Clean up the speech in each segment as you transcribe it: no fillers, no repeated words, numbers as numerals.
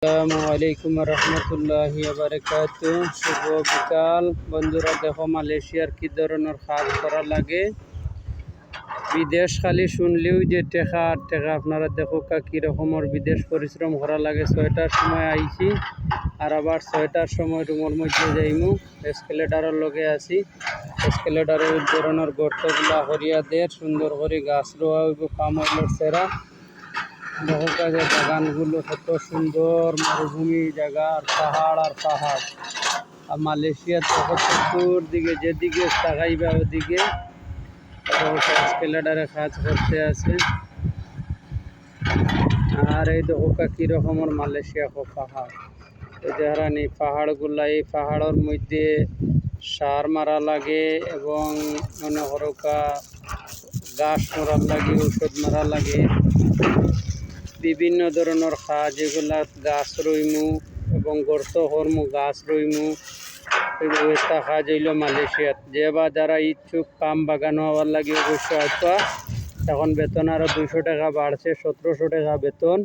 আসসালামু আলাইকুম রহমতুল্লাহি বারাকাতু। শুভ বিকাল বন্ধুরা। দেখো মালয়েশিয়ার কি ধরনের কাজ করা লাগে। বিদেশ খালি শুনলেও যে টেকা আর টেকা, আপনারা দেখো কি রকমের বিদেশ পরিশ্রম করা লাগে। 6টার সময় আইছি আর আবার 6টার সময় রুমের মধ্যে যাইমু। এসকেলেটারের লগে আছি। এসকেলেটারের ধরনের গর্তগুলা হরিয়া দের সুন্দর করে গাছ রোয়া হইব। পাম অয়েলের সেরা দেখো কাজে বাগানগুলো কত সুন্দর, মরুভূমি জায়গা আর পাহাড় আর পাহাড়। আর মালয়েশিয়ার দেখো চতুর্দিকে যেদিকে তাকাইবা ওদিকে এসকেলেটারে কাজ করতে আছে। আর এই দেখো কি রকমের মালয়েশিয়া পাহাড়। এই দেহারানি পাহাড়গুলা, এই পাহাড়ের মধ্যে সার মারা লাগে এবং মনে হরকা গাছ মারার লাগে, ঔষধ মারা লাগে, বিভিন্ন ধরনের কাজ। এগুলা গাছ রইমু এবং গর্ত হরমু, গাছ রইমু। এই ব্যবস্থা কাজ হইল মালয়েশিয়াত। যে বা যারা ইচ্ছুক পাম বাগান হওয়ার লাগে অবশ্যই আসবা। এখন বেতন আরও 200 টাকা বাড়ছে, 1700 টাকা বেতন।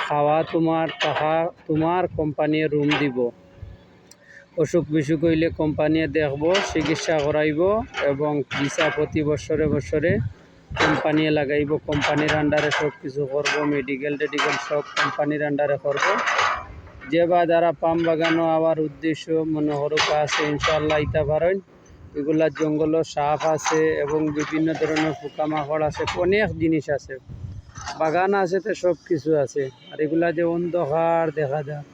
খাওয়া তোমার, টাকা তোমার, কোম্পানির রুম দিব। অসুখ বিসুখ হইলে কোম্পানিয়ে দেখব, চিকিৎসা করাইব এবং ভিসা প্রতি বছরে বছরে কোম্পানিয়ে লাগাইব। কোম্পানির আন্ডারে সব কিছু করবো, মেডিকেল টেডিকেল সব কোম্পানির আন্ডারে করব। যে বা যারা পাম বাগানো আবার উদ্দেশ্য মনে হরকা আছে, ইনশাল্লাহ ইতা পারেন। এগুলা জঙ্গল সাপ আছে এবং বিভিন্ন ধরনের পোকামাকড় আছে, অনেক জিনিস আছে। বাগান আছে তো সব কিছু আছে। আর এগুলা যে অন্ধকার দেখা যায়,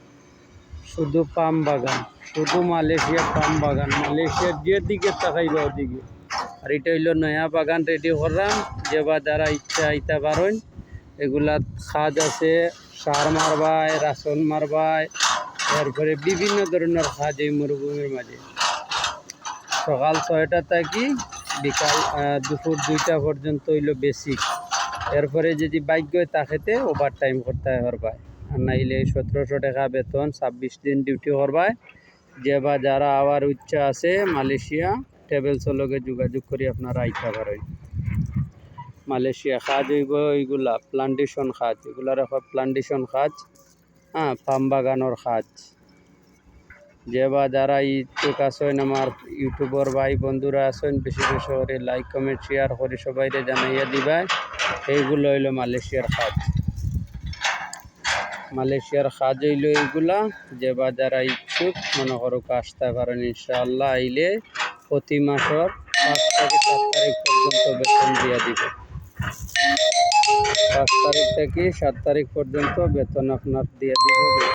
শুধু পাম বাগান, শুধু মালয়েশিয়ার পাম বাগান। মালয়েশিয়ার যেদিকে তাকাইবা ওদিকে। আর এটা হইল নয়া বাগান রেডি করলাম। যে বা যারা ইচ্ছা আইতা পারেন। এগুলা খাদ আছে, সার মারবায়, রাসন মারবায়, এরপরে বিভিন্ন ধরনের কাজ এই মরুভূমির মাঝে। সকাল 6টা থেকে বিকাল দুপুর 2টা পর্যন্ত হইল বেসিক। এরপরে যদি ভাগ্য তাকেতে ওভার টাইম করতে পারবায়। আর নাইলে 1700 টাকা বেতন, 26 দিন ডিউটি করবায়। যে বা যারা আবার ইচ্ছা আছে মালয়েশিয়া ট্রাভেলসের লগে যোগাযোগ করি আপনারা আইতে পারেন। মালয়েশিয়া কাজ হইব এইগুলা প্লান্টেশন কাজ, এগুলার প্লান্টেশন কাজ, পাম বাগানোর কাজ। যে বা যারা ইচ্ছুক আছেন আমার ইউটিউবার ভাই বন্ধুরা আছেন, বেশি বেশি করে লাইক কমেন্ট শেয়ার করে সবাইরে জানাইয়া দিবা। এইগুলো হইল মালয়েশিয়ার কাজ। মালয়েশিয়ার কাজ হইল এইগুলা। যে বা যারা ইচ্ছুক মনে করো আসতে পারেন। ইনশাআল্লাহ আইলে প্রতি মাসের 5 থেকে 7 তারিখ পর্যন্ত বেতন দিয়ে দিব। 5 তারিখ থেকে 7 তারিখ পর্যন্ত বেতন আপনার দিয়ে দিব।